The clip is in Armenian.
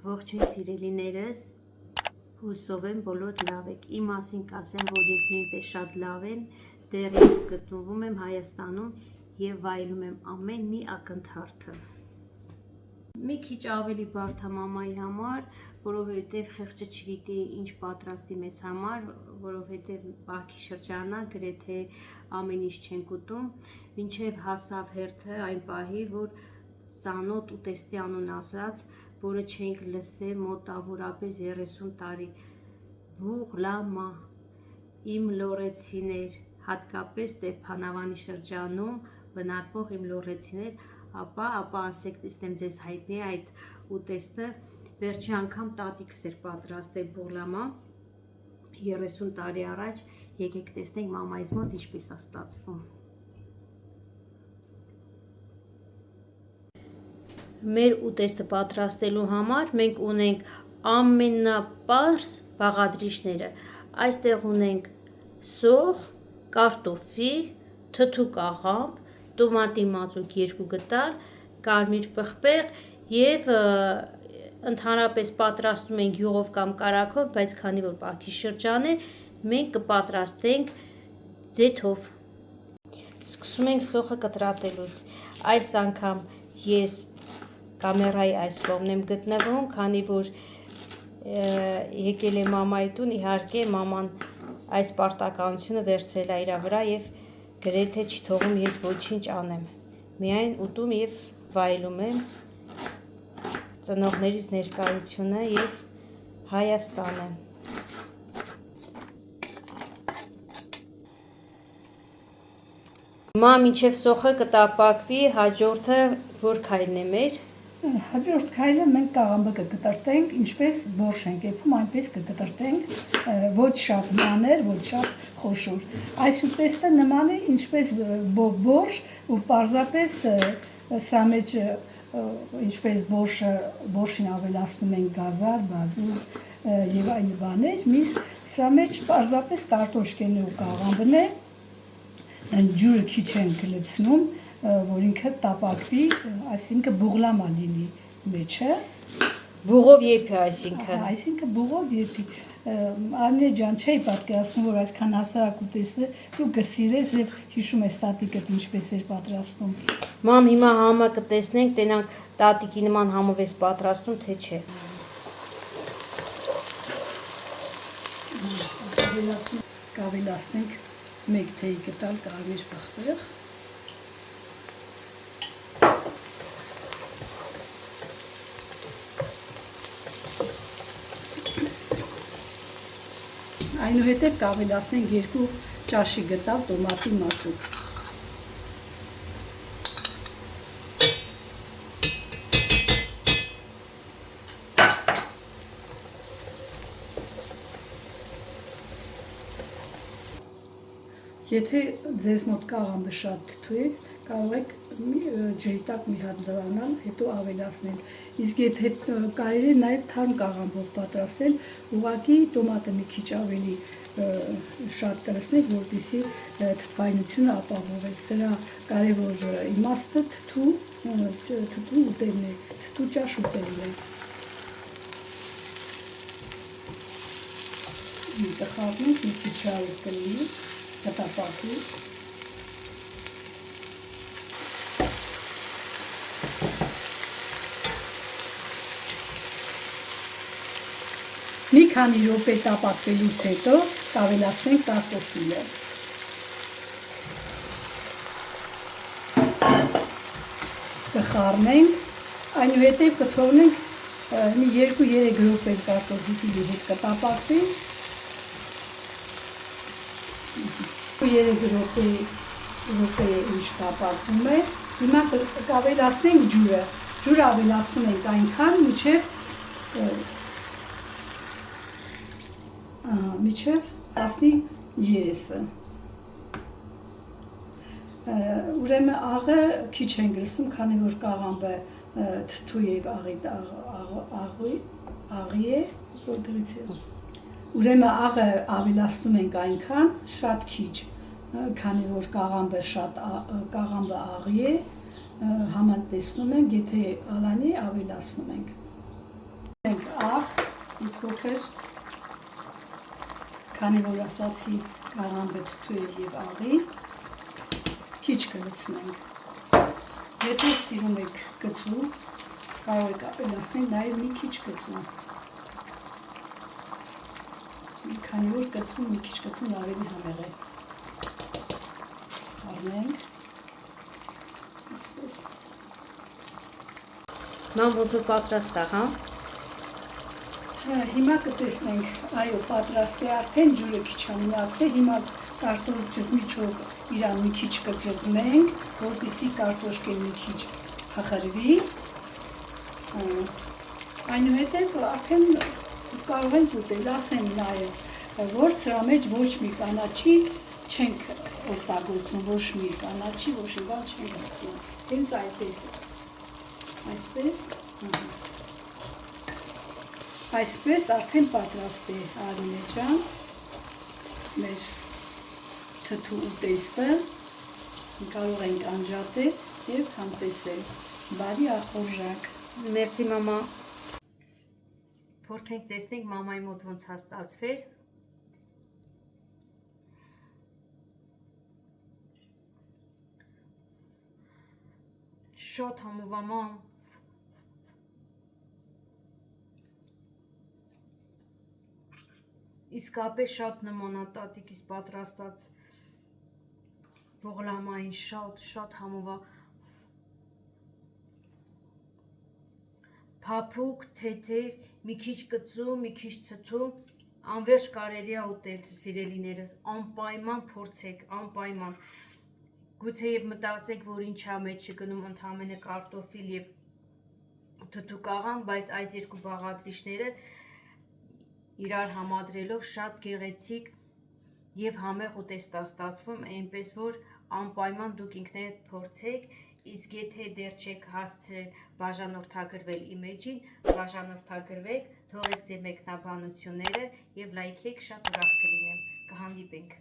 Ողջույն սիրելիներս, հուսով եմ բոլոր լավ եք։ Իմ մասին կասեմ, որ ես նույնպես շատ լավ եմ, դեռևս գտնվում եմ Հայաստանում եւ վայելում եմ ամեն մի ակնթարթը։ Մի քիչ ավելի բարդ է մամայի համար, որովհետեւ խեղճը չգիտի ինչ պատրաստի մեզ համար, որովհետեւ բակի շրջանա գրեթե ամեն ինչ չենք ուտում, մինչեւ հասավ հերթը այն պահի, որ ծանոթ ուտեստի անուն ասած, որը չենք լսել մոտավորապես 30 տարի, բուղլամա, իմ լոռեցիներ, հատկապես Ստեփանավանի շրջանում բնակվող իմ լոռեցիներ, ապա ասեք տեսնեմ ձեզ հայտնի է այդ ուտեստը, վերջի անգամ տատիկս էր պատրաստել բուղլամա 30 տարի առաջ, եկեք տեսնենք մամայից մոտ ինչպես է ստացվում։ Մեր ուտեստը պատրաստելու համար մենք ունենք ամենապարզ բաղադրիչները։ Այստեղ ունենք սոխ, կարտոֆիլ, թթու կաղամբ, տոմատի մածուկ 2 գդալ, կարմիր պղպեղ եւ ընդհանրապես պատրաստում ենք յուղով կամ կարագով, բայց քանի որ բակի շրջան է, մենք կպատրաստենք ձեթով։ Սկսում ենք սոխը կտրատելուց։ Այս անգամ ես կամերայի այս կողմն եմ գտնվում, քանի որ եկել է մամայի տուն, իհարկե մաման այս պարտականությունը վերցրել է իր վրա եւ գրեթե չթողում ես ոչինչ անեմ։ Միայն ուտում եւ վայելում եմ ծնողներիս ներկայությունը եւ Հայաստանը։ Մինչև սոխը կտապակվի, հաջորդը որ քայլն է մեր։ Հաջորդ քայլը մենք կաղամբը կկտրտենք, ինչպես բորշ ենք եփում, այնպես կկտրտենք, ոչ շատ մանր, ոչ շատ խոշոր։ Այս ուտեստը նման է ինչպես բորշ, ու պարզապես սա մեջ ինչպես բորշին ավելացնում ենք գազար, բազուկ եւ այլ բաներ, միս սա մեջ պարզապես կարտոշկեն ու կաղամբն է, ջուրը քիչ ենք լցնում, որ ինքը տապակվի, այսինքն բուղլամա լինի մեջը։ Բուղով եփի, այսինքն։ Այսինքն բուղով եփի։ Արմինե ջան, չէի պատկերացնում, որ այսքան հասարակ ուտեստը դու կսիրես եւ հիշում ես տատիկդ ինչպես էր պատրաստում։ Մամ, հիմա համը կտեսնենք, տենանք տատիկի նման համով ես պատրաստում, թե չէ։ Կավելացնենք 1 թեյ գդալ կարմիր պղպեղ։ Այնուհետև կավելացնենք 2 ճաշի գդալ տոմատի մածուկ։ Եթե ձեզ մոտ կաղամբը շատ թթու է, կարող եք ջրի տակ մի հատ լրանալ, հետո ավելացնել։ Իսկ եթե կարելի է նաև թարմ կաղամբով պատրաստել, ուղղակի տոմատը մի քիչ ավելի շատ կլցնեք, որպեսզի թթվայնությունը ապահովել։ Սրա կարևոր իմաստը թթու ուտելն է, թթու ճաշ ուտելն է։ Կխառնենք մի քիչ շահույթ կլինի, կտապակվի։ Մի քանի րոպե տապակվելուց հետո կավելացնենք կարտոֆիլը։ Կխառնենք, այնուհետև կթողնենք մի 2-3 րոպե կարտոֆիլի հետ կտապակվի։ 3 րոպե ինչ տապակվում է։ Հիմա կավելացնենք ջուրը։ Ջուրը ավելացնում ենք այնքան, մինչև 13-ը։ Ուրեմն աղը քիչ ենք լցնում, քանի որ կաղամբը թթու է, աղի է, որտեղից է։ Ուրեմն աղը ավելացնում ենք այնքան, շատ քիչ, քանի որ կաղամբը աղի է, համատեսնում ենք, եթե ալանի ավելացնում ենք։ մի փոքր, քանի որ ասացի կաղամբը թթու է եւ աղի, քիչ կլցնենք։ Եթե սիրում եք գծու, կարող եք ապելացնել նաև մի քիչ գծու։ Քանի որ գծում, մի քիչ գծում ավելի համեղ է։ Առնենք, այսպես։ Մամ ոնց որ պատրաստ է, հա։ Հիմա կտեսնենք, այո, պատրաստ է, արդեն ջուրը քիչ մնացել, հիմա կարտոֆիլ ջզմիչով իրան մի քիչ կջզմենք, որպեսզի կարտոշկեն մի քիչ հախրվի։ Այնուհետև արդեն կարող ենք ուտել, ասեմ նաև, որ սրա մեջ ոչ մի կանաչի չենք օգտագործում, ոչ մի կանաչի, ոչ մի բան չենք գցում։ Հենց այդպես է։ Այսպես արդեն պատրաստ է Արինե ջան, մեր թթու ուտեստը, կարող ենք անջատել և համտեսել, բարի ախորժակ։ Մերսի մամա։ Փորձենք տեսնենք մամայի մոտ ոնց է ստացվել։ Շատ համով է մամ։ Իսկապես շատ նման է տատիկիս պատրաստած բողլամային, շատ համով է։ Փափուկ, թեթև, մի քիչ կծու, մի քիչ թթու, անվերջ կարելի է ուտել, սիրելիներս, անպայման փորձեք, անպայման։ Գուցեև մտածեք, որ ինչա մեջ գնում ընդամենը կարտոֆիլ և թթու կաղամ, բայց այս երկու բաղադրիչները իրար համադրելով շատ գեղեցիկ և համեղ ուտեստ է ստացվում, այնպես որ անպայման դուք ինքներդ փորձեք, իսկ եթե դեռ չեք հասցրել բաժանորդագրվել իմ էջին, բաժանորդագրվեք, թողեք ձեր մեկնաբանությունները և լայքեք, շատ ուրախ կլինեմ, կհանդիպենք։